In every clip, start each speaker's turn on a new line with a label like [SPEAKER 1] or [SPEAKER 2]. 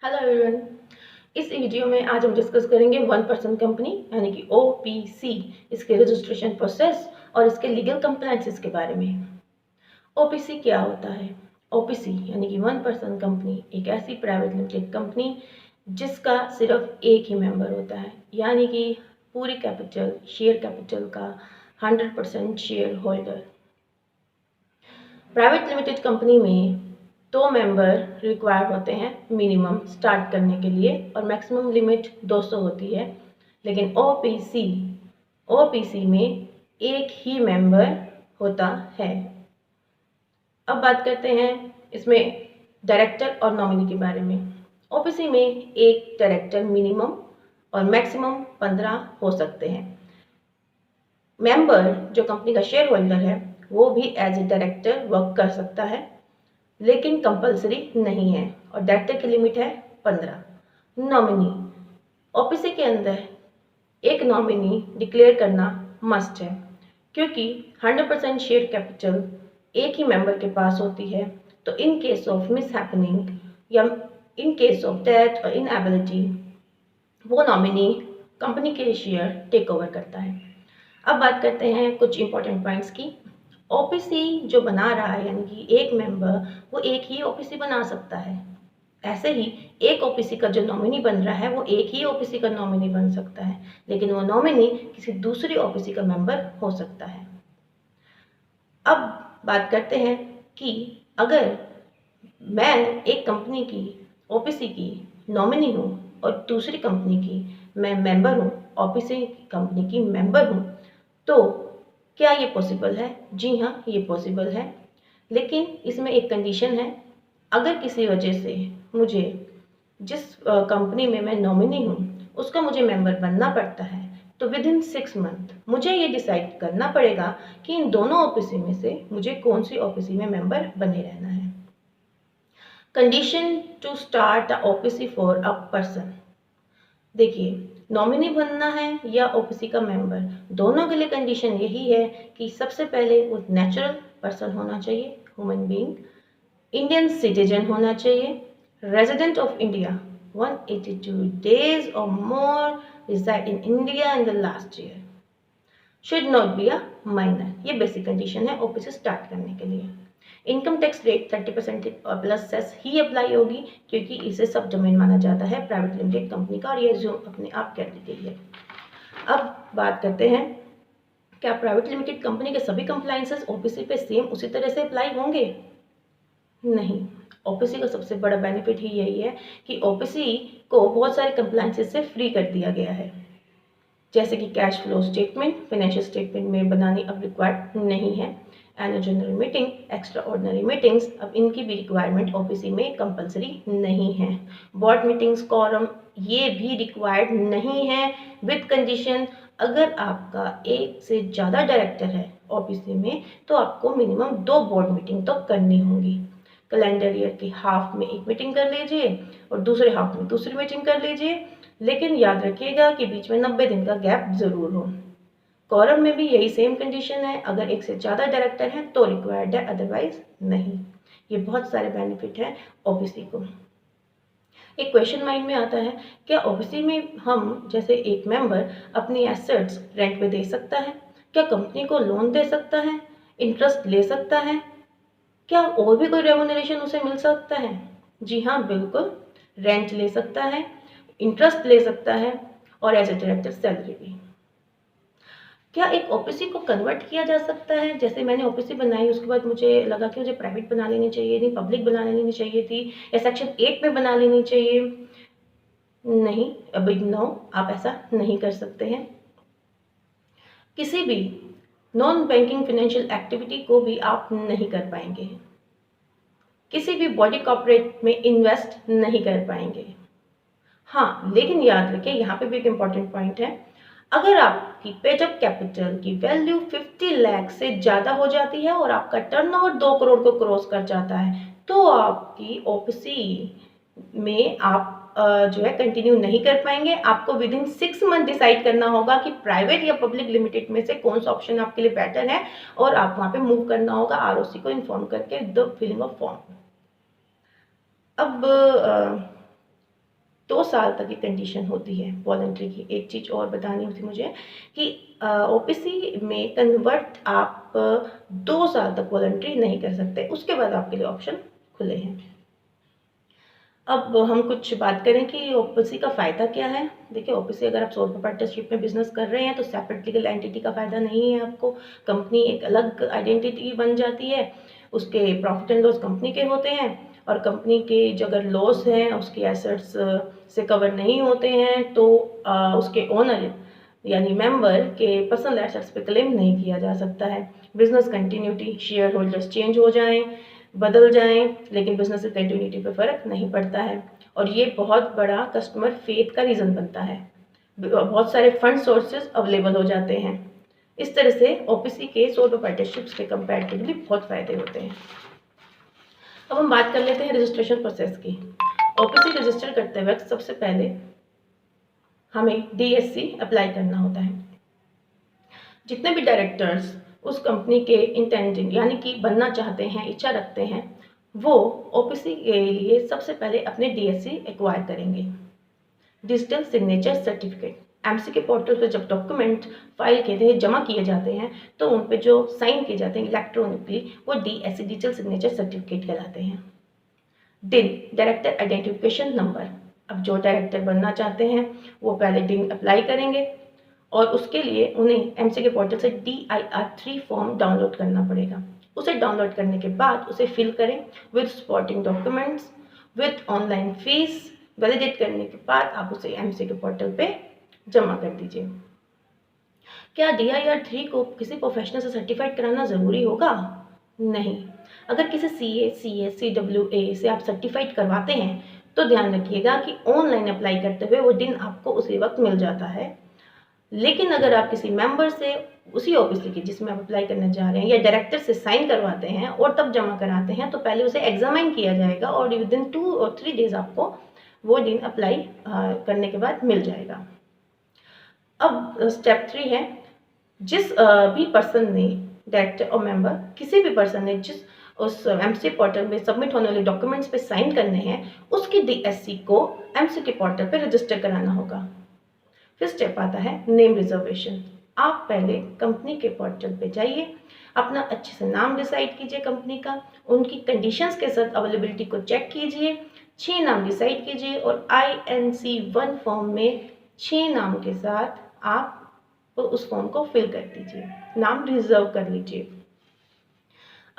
[SPEAKER 1] Hello everyone. इस video में आज हम डिस्कस करेंगे वन पर्सन कंपनी यानी कि ओपीसी, इसके रजिस्ट्रेशन प्रोसेस और इसके लीगल कंप्लायंसेस के बारे में। ओपीसी क्या होता है? ओपीसी यानी कि वन पर्सन कंपनी एक ऐसी प्राइवेट लिमिटेड कंपनी जिसका सिर्फ एक ही मेंबर होता है, यानी कि पूरी कैपिटल शेयर कैपिटल का 100% share holder. Private limited company में 2 मेंबर रिक्वायर्ड होते हैं मिनिमम स्टार्ट करने के लिए और मैक्सिमम लिमिट 200 होती है। लेकिन ओपीसी में एक ही मेंबर होता है। अब बात करते हैं इसमें डायरेक्टर और नॉमिनी के बारे में। ओपीसी में एक डायरेक्टर मिनिमम और मैक्सिमम 15 हो सकते हैं। मेंबर जो कंपनी का शेयर होल्डर है वो भी एज ए डायरेक्टर वर्क कर सकता है, लेकिन कंपलसरी नहीं है और डायरेक्टर की लिमिट है 15। नॉमिनी ओपीसी के अंदर एक नॉमिनी डिक्लेयर करना मस्ट है, क्योंकि 100% शेयर कैपिटल एक ही मेंबर के पास होती है। तो in case of miss happening या इन केस ऑफ डेथ और इनएबिलिटी वो नॉमिनी कंपनी के शेयर टेक ओवर करता है। अब बात करते हैं कुछ इंपॉर्टेंट पॉइंट्स की। ओपीसी जो बना रहा है यानी कि एक मेंबर वो एक ही ओपीसी बना सकता है। ऐसे ही एक ओपीसी का जो नॉमिनी बन रहा है वो एक ही ओपीसी का नॉमिनी बन सकता है, लेकिन वो नॉमिनी किसी दूसरी ओपीसी का मेंबर हो सकता है। अब बात करते हैं कि अगर मैं एक कंपनी की ओपीसी की नॉमिनी हूँ और दूसरी कंपनी की मैं मेंबर हूँ, ओपीसी कंपनी की मेंबर हूँ, तो क्या ये पॉसिबल है? जी हाँ, ये पॉसिबल है, लेकिन इसमें एक कंडीशन है। अगर किसी वजह से मुझे जिस कंपनी में मैं नॉमिनी हूँ उसका मुझे मेंबर बनना पड़ता है, तो विद इन 6 मंथ मुझे ये डिसाइड करना पड़ेगा कि इन दोनों ओपीसी में से मुझे कौन सी ओपीसी में मेंबर बने रहना है। Condition to start a OPC for a person. देखिए, नॉमिनी बनना है या ओपीसी का मेंबर, दोनों के लिए कंडीशन यही है कि सबसे पहले वो नेचुरल पर्सन होना चाहिए, ह्यूमन बीइंग, इंडियन सिटीजन होना चाहिए, resident of India 182 days or more reside in India in the last year, should not be a minor. ये बेसिक कंडीशन है ओपीसी स्टार्ट करने के लिए। Income tax rate 30% plus cess ही apply होगी, क्योंकि इसे सब डोमेन माना जाता है प्राइवेट लिमिटेड कंपनी का, और ये जो अपने आप कर ली गई है। अब बात करते हैं, क्या प्राइवेट लिमिटेड कंपनी के सभी कंप्लायंसेस ओपीसी पे सेम उसी तरह से अप्लाई होंगे? नहीं। ओपीसी का सबसे बड़ा बेनिफिट ही यही है कि ओपीसी को बहुत सारे कंप्लायंसेस से फ्री कर दिया गया है, जैसे कि cash flow statement financial statement में बनानी अब रिक्वायर्ड नहीं है। Annual general meeting, extra ordinary meetings, अब इनकी भी रिक्वायरमेंट ओपीसी में कंपलसरी नहीं है। बोर्ड मीटिंग्स कॉरम ये भी रिक्वायर्ड नहीं है, विद कंडीशन अगर आपका एक से ज़्यादा डायरेक्टर है ओपीसी में तो आपको मिनिमम 2 बोर्ड मीटिंग तो करनी होगी। कैलेंडर ईयर के हाफ में एक मीटिंग कर लीजिए और दूसरे हाफ में दूसरी मीटिंग कर लीजिए, लेकिन याद रखिएगा कि बीच में 90 दिन का गैप जरूर हो। कॉरम में भी यही सेम कंडीशन है, अगर एक से ज़्यादा डायरेक्टर हैं तो रिक्वायर्ड है, अदरवाइज नहीं। ये बहुत सारे बेनिफिट हैं ओबीसी को। एक क्वेश्चन माइंड में आता है, क्या ओबीसी में हम जैसे एक मेंबर अपनी एसेट्स रेंट पे दे सकता है? क्या कंपनी को लोन दे सकता है? इंटरेस्ट ले सकता है? क्या और भी कोई रेम्यूनरेशन उसे मिल सकता है? जी हाँ, बिल्कुल। रेंट ले सकता है, इंटरेस्ट ले सकता है और एज ए डायरेक्टर सैलरी भी। क्या एक ओपीसी को कन्वर्ट किया जा सकता है? जैसे मैंने ओपीसी बनाई, उसके बाद मुझे लगा कि मुझे प्राइवेट बना लेनी चाहिए थी, पब्लिक बना लेनी चाहिए थी, या सेक्शन 8 में बना लेनी चाहिए। नहीं, अभी नो, आप ऐसा नहीं कर सकते हैं। किसी भी नॉन बैंकिंग फाइनेंशियल एक्टिविटी को भी आप नहीं कर पाएंगे, किसी भी बॉडी कॉर्पोरेट में इन्वेस्ट नहीं कर पाएंगे। हाँ, लेकिन याद रखें, यहाँ पे भी एक इम्पॉर्टेंट पॉइंट है, अगर आपकी पेडअप कैपिटल की वैल्यू 50 लाख से ज़्यादा हो जाती है और आपका टर्नओवर 2 करोड़ को क्रॉस कर जाता है, तो आपकी ओपीसी में आप जो है कंटिन्यू नहीं कर पाएंगे। आपको विद इन 6 मंथ डिसाइड करना होगा कि प्राइवेट या पब्लिक लिमिटेड में से कौन सा ऑप्शन आपके लिए बेटर है, और आप वहाँ पे मूव करना होगा आरओसी को इन्फॉर्म करके द फिलिंग ऑफ फॉर्म। अब 2 साल तक की कंडीशन होती है वॉलंटरी की। एक चीज़ और बतानी थी मुझे कि ओपीसी में कन्वर्ट आप 2 साल तक वॉलंटरी नहीं कर सकते, उसके बाद आपके लिए ऑप्शन खुले हैं। अब हम कुछ बात करें कि ओपीसी का फ़ायदा क्या है। देखिए, ओपीसी अगर आप सोल प्रोप्राइटरशिप में बिजनेस कर रहे हैं तो सेपरेट लीगल एंटिटी का फ़ायदा नहीं है आपको। कंपनी एक अलग आइडेंटिटी बन जाती है, उसके प्रॉफिट एंड लॉस कंपनी के होते हैं, और कंपनी के जो अगर लॉस हैं उसके एसेट्स से कवर नहीं होते हैं तो उसके ओनर यानी मेंबर के पर्सनल एसेट्स पे क्लेम नहीं किया जा सकता है। Business continuity, share holders change हो जाएं, बदल जाएं, लेकिन बिजनेस की कंटिन्यूटी पे फ़र्क नहीं पड़ता है, और ये बहुत बड़ा कस्टमर फेथ का रीज़न बनता है। बहुत सारे फंड सोर्सेज अवेलेबल हो जाते हैं। इस तरह से ओपीसी के सोल प्रोप्राइटरशिप्स के कंपैरेटिवली बहुत फ़ायदे होते हैं। अब हम बात कर लेते हैं रजिस्ट्रेशन प्रोसेस की। ओपीसी रजिस्टर करते वक्त सबसे पहले हमें डीएससी अप्लाई करना होता है। जितने भी डायरेक्टर्स उस कंपनी के इंटेंडिंग यानी कि बनना चाहते हैं, इच्छा रखते हैं, वो ओपीसी के लिए सबसे पहले अपने डीएससी एक्वायर करेंगे। डिजिटल सिग्नेचर सर्टिफिकेट, एमसीके पोर्टल पर जब डॉक्यूमेंट फाइल के लिए जमा किए जाते हैं तो उन पे जो साइन किए जाते हैं इलेक्ट्रॉनिकली वो डीएससी डिजिटल सिग्नेचर सर्टिफिकेट कहलाते हैं। डिन, डायरेक्टर आइडेंटिफिकेशन नंबर, अब जो डायरेक्टर बनना चाहते हैं वो पहले डिन अप्लाई करेंगे और उसके लिए उन्हें एमसीके पोर्टल से DIR3 फॉर्म डाउनलोड करना पड़ेगा। उसे डाउनलोड करने के बाद उसे फिल करें with supporting documents with online fees. Validate करने के बाद आप उसे एमसीके पोर्टल पे जमा कर दीजिए। क्या DIR3 को किसी प्रोफेशनल से सर्टिफाइड कराना ज़रूरी होगा? नहीं। अगर किसी CA, CS, CWA से आप सर्टिफाइड करवाते हैं तो ध्यान रखिएगा कि ऑनलाइन अप्लाई करते हुए वो दिन आपको उसी वक्त मिल जाता है। लेकिन अगर आप किसी मेंबर से उसी ओपीसी की जिसमें आप अप्लाई करने जा रहे हैं या डायरेक्टर से साइन करवाते हैं और तब जमा कराते हैं तो पहले उसे एग्जामाइन किया जाएगा और विदिन 2 और 3 डेज आपको वो दिन अप्लाई करने के बाद मिल जाएगा। अब स्टेप 3 है, जिस भी पर्सन ने डायरेक्टर और मेंबर किसी भी पर्सन ने जिस उस एमसीके पोर्टल में सबमिट होने वाले डॉक्यूमेंट्स पे साइन करने हैं उसकी डीएससी को एमसीके पोर्टल पे रजिस्टर कराना होगा। फिर स्टेप आता है नेम रिजर्वेशन। आप पहले कंपनी के पोर्टल पे जाइए, अपना अच्छे से नाम डिसाइड कीजिए कंपनी का, उनकी कंडीशंस के साथ अवेलेबिलिटी को चेक कीजिए, 6 नाम डिसाइड कीजिए और INC1 फॉर्म में 6 नाम के साथ आप उस फॉर्म को फिल कर दीजिए, नाम रिजर्व कर लीजिए।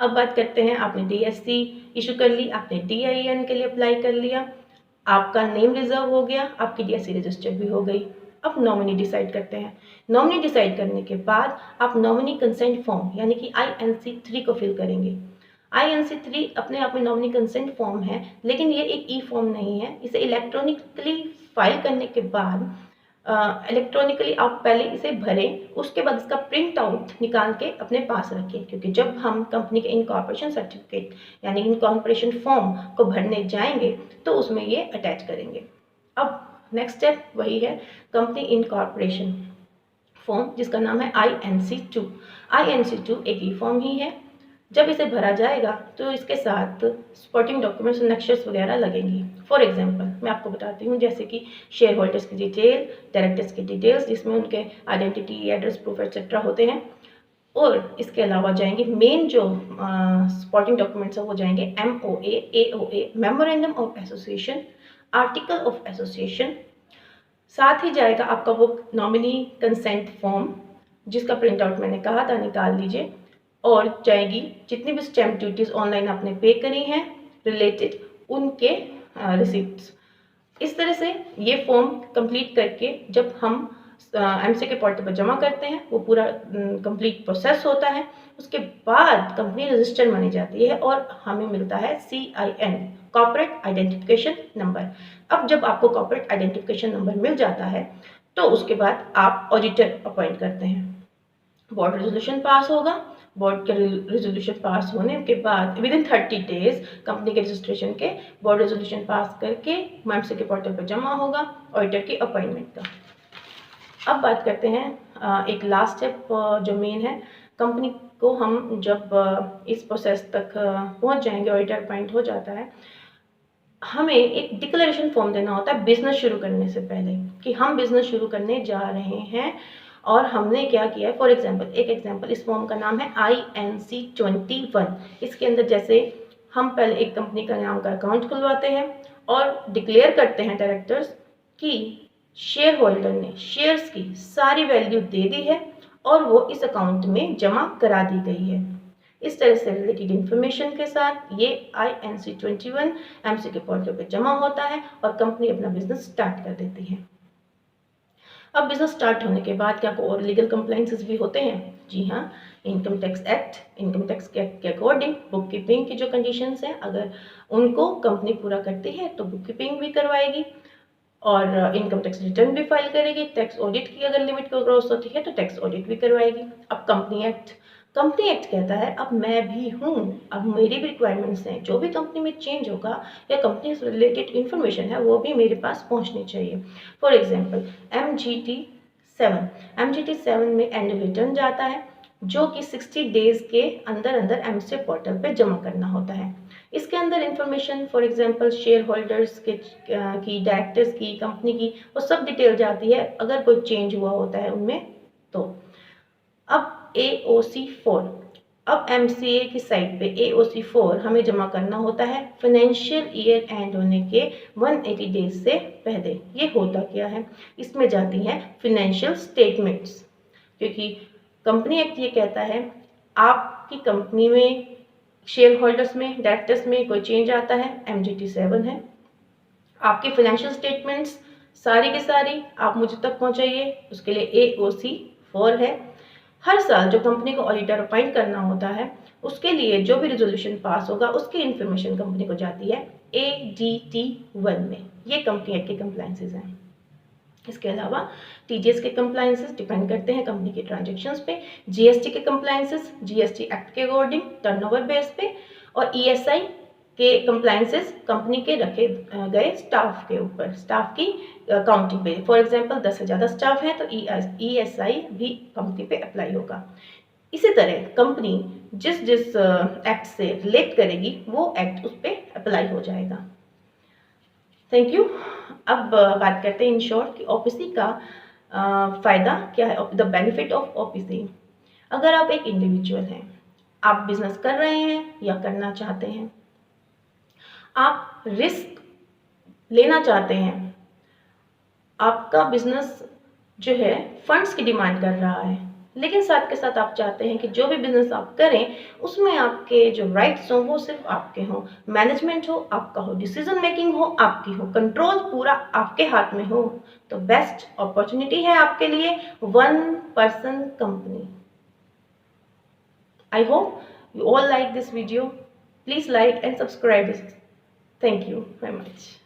[SPEAKER 1] अब बात करते हैं, आपने डीएससी इशू कर ली, आपने DIN के लिए अप्लाई कर लिया, आपका नेम रिजर्व हो गया, आपकी डीएससी रजिस्टर भी हो गई। अब नॉमिनी डिसाइड करते हैं। नॉमिनी डिसाइड करने के बाद आप नॉमिनी कंसेंट फॉर्म यानी कि INC3 को फिल करेंगे। INC3 अपने आप में नॉमिनी कंसेंट फॉर्म है, लेकिन ये एक ई फॉर्म नहीं है। इसे इलेक्ट्रॉनिकली फाइल करने के बाद इलेक्ट्रॉनिकली आप पहले इसे भरें, उसके बाद इसका प्रिंट आउट निकाल के अपने पास रखें, क्योंकि जब हम कंपनी के इनकॉर्पोरेशन सर्टिफिकेट यानी इनकॉर्पोरेशन फॉर्म को भरने जाएंगे तो उसमें ये अटैच करेंगे। अब नेक्स्ट स्टेप वही है, कंपनी इनकॉर्पोरेशन फॉर्म जिसका नाम है INC2। INC2 एक ई फॉर्म ही है। जब इसे भरा जाएगा तो इसके साथ सपोर्टिंग डॉक्यूमेंट्स और नक्शेस वगैरह लगेंगी। फॉर एग्जांपल मैं आपको बताती हूँ, जैसे कि शेयर होल्डर्स की डिटेल, डायरेक्टर्स की डिटेल्स जिसमें उनके आइडेंटिटी, एड्रेस प्रूफ एक्सेट्रा होते हैं, और इसके अलावा जाएंगे मेन जो सपोर्टिंग डॉक्यूमेंट्स हैं वो जाएंगे MOA, AOA, memorandum of association, article of association. साथ ही जाएगा आपका वो नॉमिनी कंसेंट फॉर्म जिसका प्रिंट आउट मैंने कहा था निकाल लीजिए, और जाएगी जितनी भी स्टैम्प ड्यूटीज ऑनलाइन आपने पे करी हैं रिलेटेड उनके रिसिप्ट्स। इस तरह से ये फॉर्म कंप्लीट करके जब हम एमसीके पोर्टल पर जमा करते हैं वो पूरा कंप्लीट प्रोसेस होता है। उसके बाद कंपनी रजिस्टर मानी जाती है और हमें मिलता है CIN, कॉर्पोरेट आइडेंटिफिकेशन नंबर। अब जब आपको कॉर्पोरेट आइडेंटिफिकेशन नंबर मिल जाता है तो उसके बाद आप ऑडिटर अपॉइंट करते हैं। बोर्ड रेजोल्यूशन पास होगा। बोर्ड के रेजोल्यूशन पास होने के बाद विदिन 30 डेज कंपनी के रजिस्ट्रेशन के बोर्ड रेजोल्यूशन पास करके एमसीके पोर्टल पर जमा होगा ऑडिटर की अपॉइंटमेंट का। अब बात करते हैं एक लास्ट स्टेप जो मेन है, कंपनी को हम जब इस प्रोसेस तक पहुंच जाएंगे, ऑडिटर अपॉइंट हो जाता है, हमें एक डिक्लेरेशन फॉर्म देना होता है बिजनेस शुरू करने से पहले कि हम बिजनेस शुरू करने जा रहे हैं और हमने क्या किया है। फॉर एग्जाम्पल, एक एग्जाम्पल, इस फॉर्म का नाम है INC21। इसके अंदर जैसे हम पहले एक कंपनी का नाम का अकाउंट खुलवाते हैं और डिक्लेयर करते हैं डायरेक्टर्स कि शेयर होल्डर ने शेयर्स की सारी वैल्यू दे दी है और वो इस अकाउंट में जमा करा दी गई है। इस तरह से रिलेटेड इंफॉर्मेशन के साथ ये INC21 MC के पोर्टल पे जमा होता है और कंपनी अपना बिजनेस स्टार्ट कर देती है। अब बिजनेस स्टार्ट होने के बाद क्या और लीगल कंप्लाइंसेस भी होते हैं? जी हाँ, income tax act, income tax के अकॉर्डिंग बुक कीपिंग की जो कंडीशंस हैं, अगर उनको कंपनी पूरा करती है तो बुक कीपिंग भी करवाएगी और इनकम टैक्स रिटर्न भी फाइल करेगी। टैक्स ऑडिट की अगर लिमिट को क्रॉस होती है तो टैक्स ऑडिट भी करवाएगी। अब कंपनी एक्ट कहता है अब मैं भी हूँ, अब मेरी भी रिक्वायरमेंट्स हैं, जो भी कंपनी में चेंज होगा या कंपनी से रिलेटेड इन्फॉर्मेशन है वो भी मेरे पास पहुँचनी चाहिए। फॉर एग्जाम्पल MGT7 में एनुअल रिटर्न जाता है जो कि 60 डेज के अंदर अंदर एमसी पोर्टल पे जमा करना होता है। इसके अंदर information for example share holders के की, डायरेक्टर्स की, कंपनी की, वो सब डिटेल जाती है अगर कोई चेंज हुआ होता है उनमें तो। अब AOC4, अब MCA की साइट पे AOC4 हमें जमा करना होता है फाइनेंशियल ईयर एंड होने के 180 डेज से पहले। ये होता क्या है? इसमें जाती हैं फाइनेंशियल स्टेटमेंट्स, क्योंकि कंपनी एक्ट ये कहता है आपकी कंपनी में शेयर होल्डर्स में, डायरेक्टर्स में कोई चेंज आता है, MGT7 है, आपकी फाइनेंशियल स्टेटमेंट्स सारी की सारी आप मुझे तक पहुंचाइए, उसके लिए AOC4 है। हर साल जो कंपनी को ऑडिटर अपॉइंट करना होता है उसके लिए जो भी रेजोल्यूशन पास होगा उसकी इंफॉर्मेशन कंपनी को जाती है ADT1 में। ये कंपनी एक्ट के कंप्लायंसेस हैं। इसके अलावा TDS के कंप्लायंसेस डिपेंड करते हैं कंपनी के ट्रांजेक्शन्स पे, GST के कंप्लायंसेस GST एक्ट के अकॉर्डिंग टर्नओवर बेस पे, और ESI के कंप्लायंसेस कंपनी के रखे गए स्टाफ के ऊपर, स्टाफ की काउंटिंग पे। फॉर एग्जांपल 10 से ज़्यादा स्टाफ है तो ESI भी कंपनी पे अप्लाई होगा। इसी तरह कंपनी जिस जिस एक्ट से रिलेट करेगी वो एक्ट उस पर अप्लाई हो जाएगा। Thank you. अब बात करते हैं इन शॉर्ट कि OPC का फ़ायदा क्या है, द बेनिफिट ऑफ OPC। अगर आप एक इंडिविजुअल हैं, आप बिजनेस कर रहे हैं या करना चाहते हैं, आप रिस्क लेना चाहते हैं, आपका बिजनेस जो है फंड्स की डिमांड कर रहा है, लेकिन साथ के साथ आप चाहते हैं कि जो भी बिजनेस आप करें उसमें आपके जो राइट्स हों वो सिर्फ आपके हों, मैनेजमेंट हो आपका हो, डिसीजन मेकिंग हो आपकी हो, कंट्रोल पूरा आपके हाथ में हो, तो बेस्ट अपॉर्चुनिटी है आपके लिए 1 person company. I hope you all like this video. Please like and subscribe this. Thank you very much.